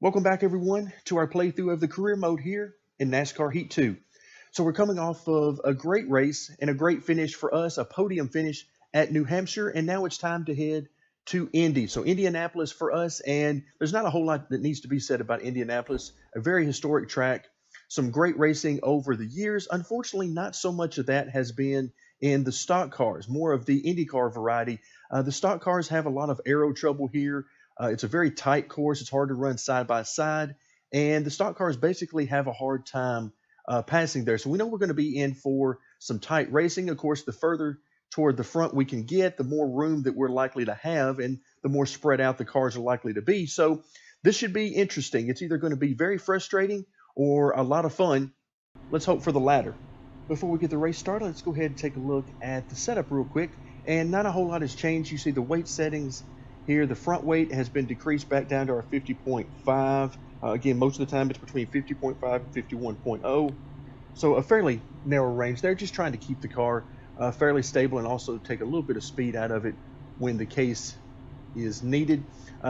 Welcome back, everyone, to our playthrough of the career mode here in NASCAR Heat 2. So we're coming off of a great race and a great finish for us, a podium finish at New Hampshire, and now it's time to head to Indy. So Indianapolis for us, and there's not a whole lot that needs to be said about Indianapolis, a very historic track, some great racing over the years. Unfortunately, not so much of that has been in the stock cars, more of the IndyCar variety. The stock cars have a lot of aero trouble here. It's a very tight course. It's hard to run side by side. And the stock cars basically have a hard time passing there. So we know we're going to be in for some tight racing. Of course, the further toward the front we can get, the more room that we're likely to have and the more spread out the cars are likely to be. So this should be interesting. It's either going to be very frustrating or a lot of fun. Let's hope for the latter. Before we get the race started, let's go ahead and take a look at the setup real quick. And not a whole lot has changed. You see the weight settings here. The front weight has been decreased back down to our 50.5. Again, most of the time it's between 50.5 and 51.0. So a fairly narrow range there, just trying to keep the car fairly stable and also take a little bit of speed out of it when the case is needed.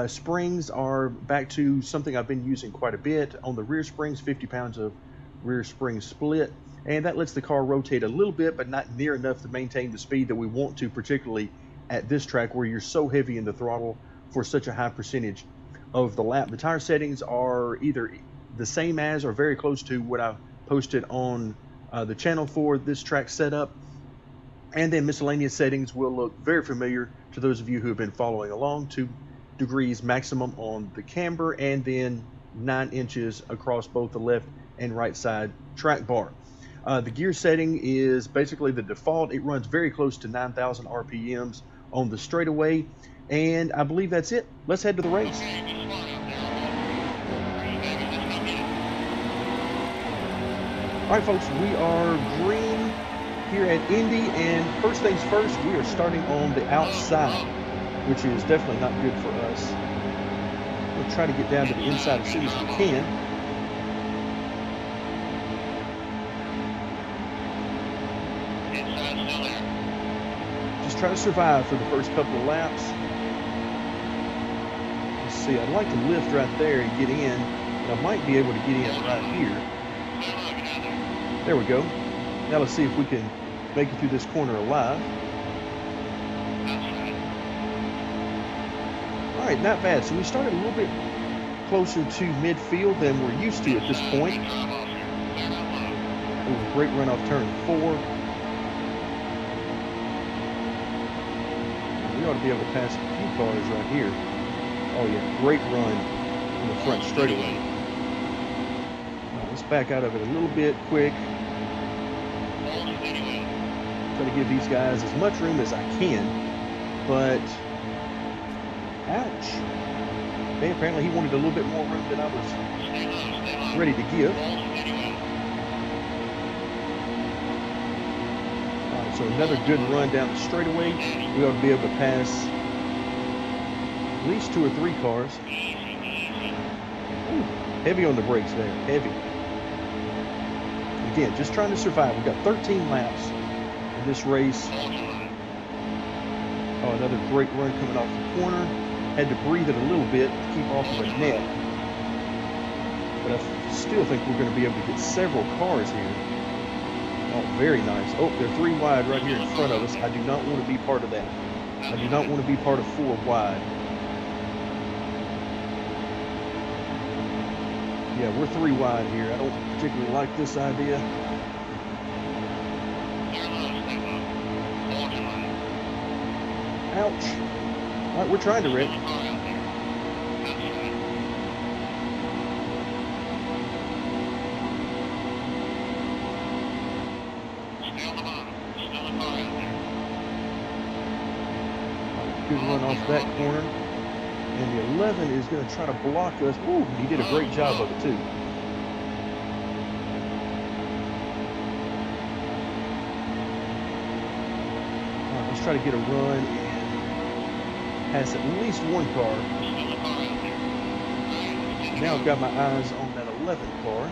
Springs are back to something I've been using quite a bit on the rear springs, 50 pounds of rear spring split. And that lets the car rotate a little bit, but not near enough to maintain the speed that we want to, particularly at this track where you're so heavy in the throttle for such a high percentage of the lap. The tire settings are either the same as or very close to what I posted on the channel for this track setup. And then miscellaneous settings will look very familiar to those of you who have been following along. 2 degrees maximum on the camber, and then 9 inches across both the left and right side track bar. The gear setting is basically the default. It runs very close to 9,000 RPMs on the straightaway, and I believe that's it. Let's head to the race. All right, folks, we are green here at Indy, and first things first, we are starting on the outside, which is definitely not good for us. We'll try to get down to the inside as soon as we can. Try to survive for the first couple of laps. Let's see, I'd like to lift right there and get in, and I might be able to get in right here. There we go. Now let's see if we can make it through this corner alive. All right, not bad. So we started a little bit closer to midfield than we're used to at this point. Ooh, great run off turn 4. We ought to be able to pass a few cars right here. Oh yeah, great run in the front straightaway. Right, let's back out of it a little bit quick. Try to give these guys as much room as I can, but ouch. Okay, apparently he wanted a little bit more room than I was ready to give. So another good run down the straightaway. We ought to be able to pass at least 2 or 3 cars. Ooh, heavy on the brakes there, heavy. Again, just trying to survive. We've got 13 laps in this race. Oh, another great run coming off the corner. Had to breathe it a little bit to keep off of a net. But I still think we're going to be able to get several cars here. Oh, very nice. Oh, they're 3 wide right here in front of us. I do not want to be part of that. I do not want to be part of 4 wide. Yeah, we're 3 wide here. I don't particularly like this idea. Ouch. All right, we're trying to wreck. Good run off that corner, and the 11 is going to try to block us. Ooh, he did a great job of it too. All right, let's try to get a run and pass at least 1 car. Now I've got my eyes on that 11 car.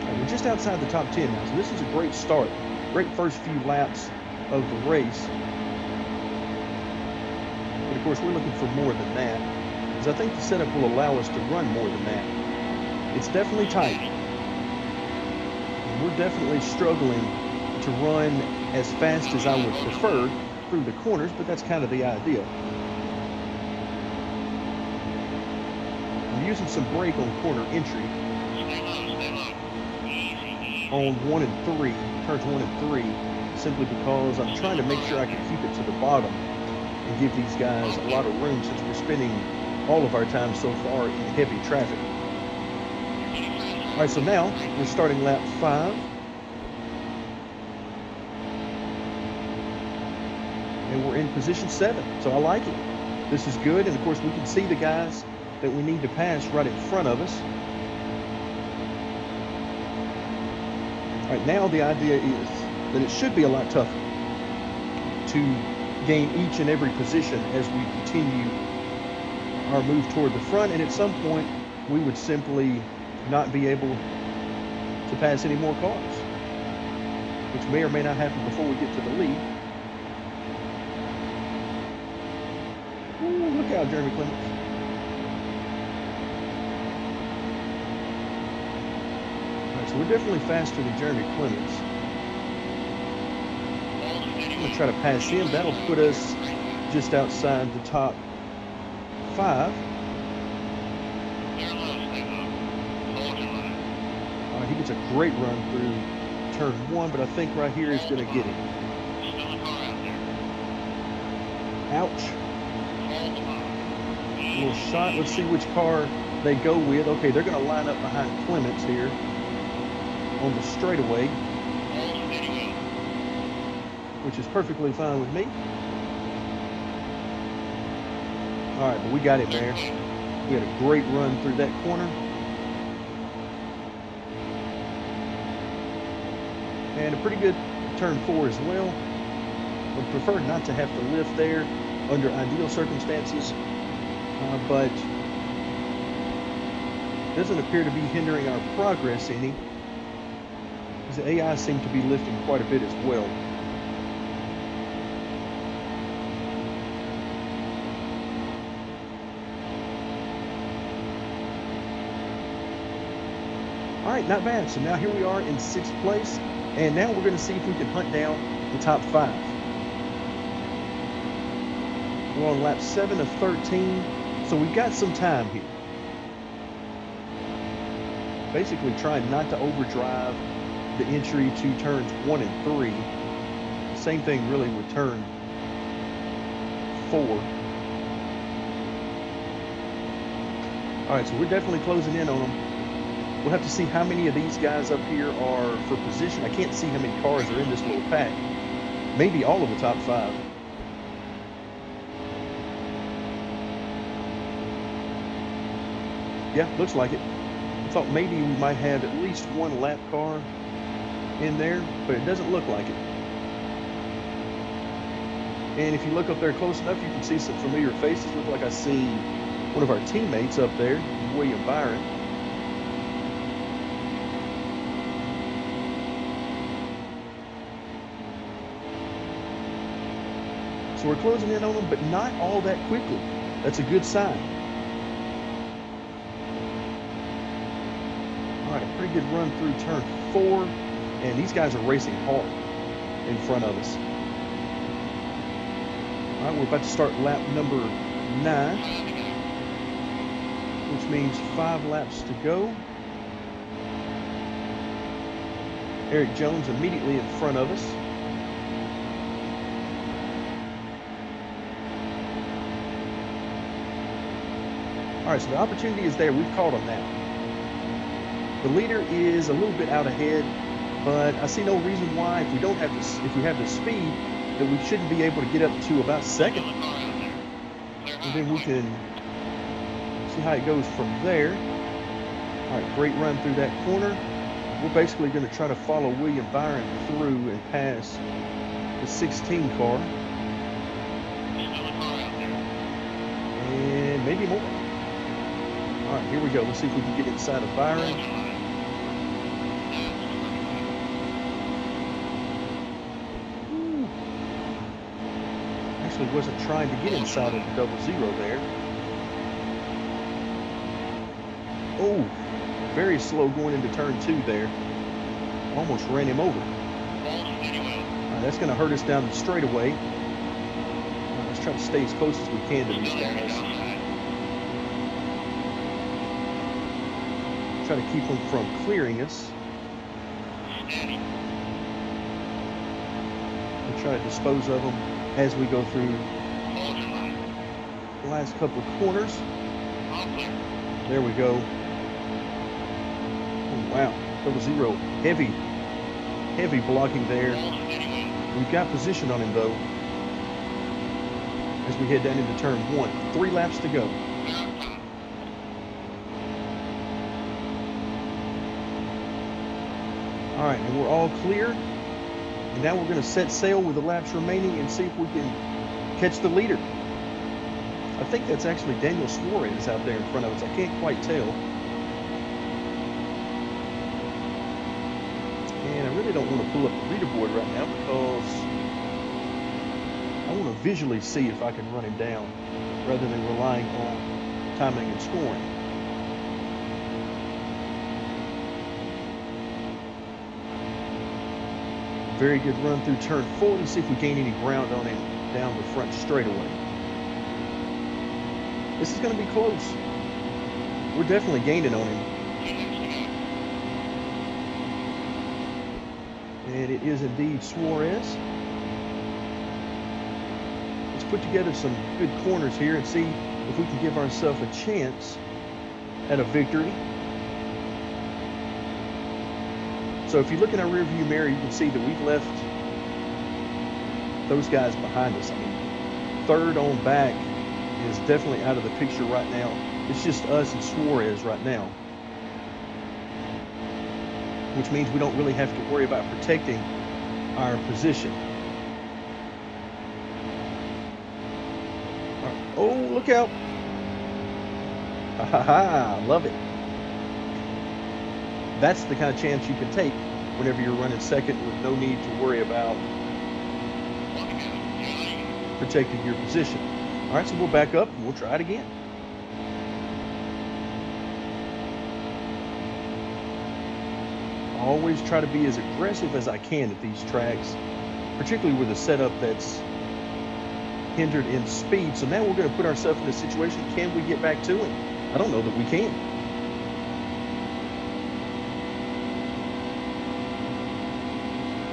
Right, we're just outside the top 10 now, so this is a great start. Great first few laps of the race. course, we're looking for more than that, because I think the setup will allow us to run more than that. It's definitely tight. And we're definitely struggling to run as fast as I would prefer through the corners, but that's kind of the idea. I'm using some brake on corner entry on 1 and 3, turns 1 and 3, simply because I'm trying to make sure I can keep it to the bottom and give these guys a lot of room, since we're spending all of our time so far in heavy traffic. All right, so now we're starting lap 5. And we're in position 7, so I like it. This is good, and of course we can see the guys that we need to pass right in front of us. All right, now the idea is that it should be a lot tougher to gain each and every position as we continue our move toward the front, and at some point we would simply not be able to pass any more cars, which may or may not happen before we get to the lead. Ooh, look out, Jeremy Clements. So we're definitely faster than Jeremy Clements. I'm going to try to pass him. That'll put us just outside the top 5. All right, he gets a great run through turn 1, but I think right here is going to get him. Ouch. A little shot. Let's see which car they go with. Okay, they're going to line up behind Clements here on the straightaway, which is perfectly fine with me. All right, but we got it there. We had a great run through that corner. And a pretty good turn 4 as well. Would prefer not to have to lift there under ideal circumstances, but doesn't appear to be hindering our progress any. The AI seem to be lifting quite a bit as well. All right, not bad. So now here we are in 6th place, and now we're going to see if we can hunt down the top 5. We're on lap 7 of 13, so we've got some time here. Basically trying not to overdrive the entry to turns 1 and 3. Same thing really with turn 4. All right, so we're definitely closing in on them. We'll have to see how many of these guys up here are for position. I can't see how many cars are in this little pack. Maybe all of the top 5. Yeah, looks like it. I thought maybe we might have at least one lap car in there, but it doesn't look like it. And if you look up there close enough, you can see some familiar faces. Look like I see one of our teammates up there, William Byron. So we're closing in on them, but not all that quickly. That's a good sign. All right, a pretty good run through turn 4. And these guys are racing hard in front of us. All right, we're about to start lap number 9, which means 5 laps to go. Eric Jones immediately in front of us. All right, so the opportunity is there. We've caught him now. The leader is a little bit out ahead, but I see no reason why, if we have the speed, that we shouldn't be able to get up to about 2nd. And then we can see how it goes from there. All right, great run through that corner. We're basically going to try to follow William Byron through and pass the 16 car. And maybe more. All right, here we go. Let's see if we can get inside of Byron. Actually wasn't trying to get inside of the double zero there. Oh, very slow going into turn 2 there. Almost ran him over. That's going to hurt us down the straightaway. Let's try to stay as close as we can to these guys. Try to keep them from clearing us. We'll try to dispose of them as we go through the last couple of corners. There we go. Oh, wow. Double zero. Heavy blocking there. We've got position on him, though, as we head down into turn 1. 3 laps to go. All right, and we're all clear. And now we're going to set sail with the laps remaining and see if we can catch the leader. I think that's actually Daniel Suarez out there in front of us. I can't quite tell. And I really don't want to pull up the leaderboard right now because I want to visually see if I can run him down rather than relying on timing and scoring. Very good run through turn 4 to see if we gain any ground on him down the front straightaway. This is going to be close. We're definitely gaining on him. And it is indeed Suarez. Let's put together some good corners here and see if we can give ourselves a chance at a victory. So if you look in our rearview mirror, you can see that we've left those guys behind us. I mean, third on back is definitely out of the picture right now. It's just us and Suarez right now, which means we don't really have to worry about protecting our position. Oh, look out. Ha ha, love it. That's the kind of chance you can take whenever you're running second with no need to worry about protecting your position. All right, so we'll back up and we'll try it again. Always try to be as aggressive as I can at these tracks, particularly with a setup that's hindered in speed. So now we're going to put ourselves in a situation, can we get back to him? I don't know that we can.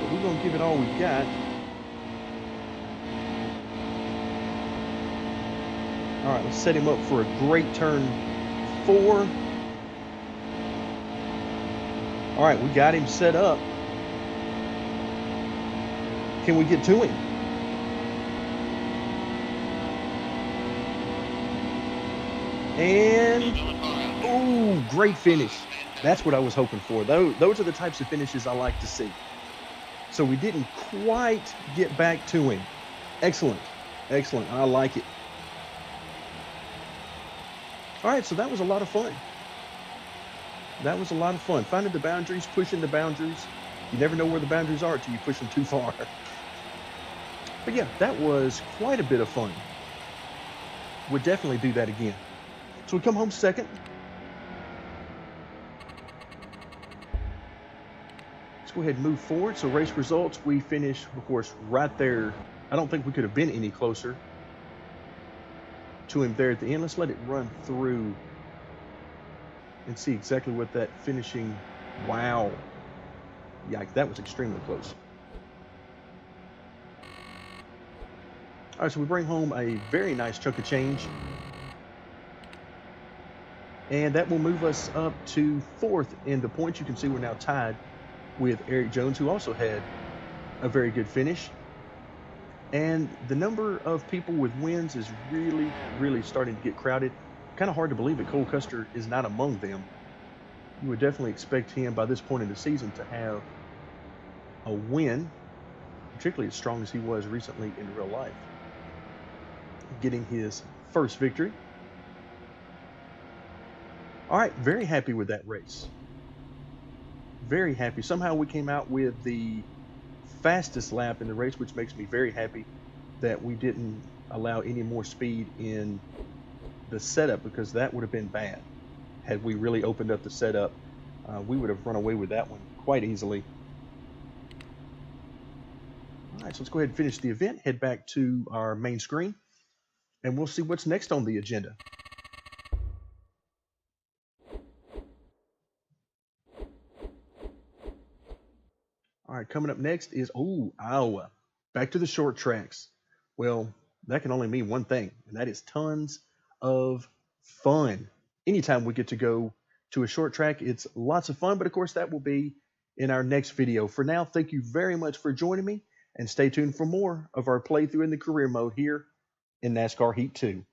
But we're going to give it all we've got. All right, let's set him up for a great turn 4. All right, we got him set up. Can we get to him? And, oh, great finish. That's what I was hoping for. Those are the types of finishes I like to see. So we didn't quite get back to him. Excellent. Excellent. I like it. All right, so that was a lot of fun. That was a lot of fun. Finding the boundaries, pushing the boundaries. You never know where the boundaries are until you push them too far. But yeah, that was quite a bit of fun. We'll definitely do that again. So we come home second. Let's go ahead and move forward. So race results, we finish, of course, right there. I don't think we could have been any closer to him there at the end. Let's let it run through and see exactly what that finishing, wow. Yikes, that was extremely close. All right, so we bring home a very nice chunk of change. And that will move us up to 4th in the points. You can see we're now tied with Eric Jones, who also had a very good finish. And the number of people with wins is really, really starting to get crowded. Kind of hard to believe that Cole Custer is not among them. You would definitely expect him by this point in the season to have a win, particularly as strong as he was recently in real life, getting his first victory. All right, very happy with that race. Very happy. Somehow we came out with the fastest lap in the race, which makes me very happy. that we didn't allow any more speed in the setup, because that would have been bad. Had we really opened up the setup, we would have run away with that one quite easily. All right, so let's go ahead and finish the event, head back to our main screen, and we'll see what's next on the agenda. All right, coming up next is, Iowa. Back to the short tracks. Well, that can only mean one thing, and that is tons of fun. Anytime we get to go to a short track, it's lots of fun, but of course, that will be in our next video. For now, thank you very much for joining me, and stay tuned for more of our playthrough in the career mode here in NASCAR Heat 2.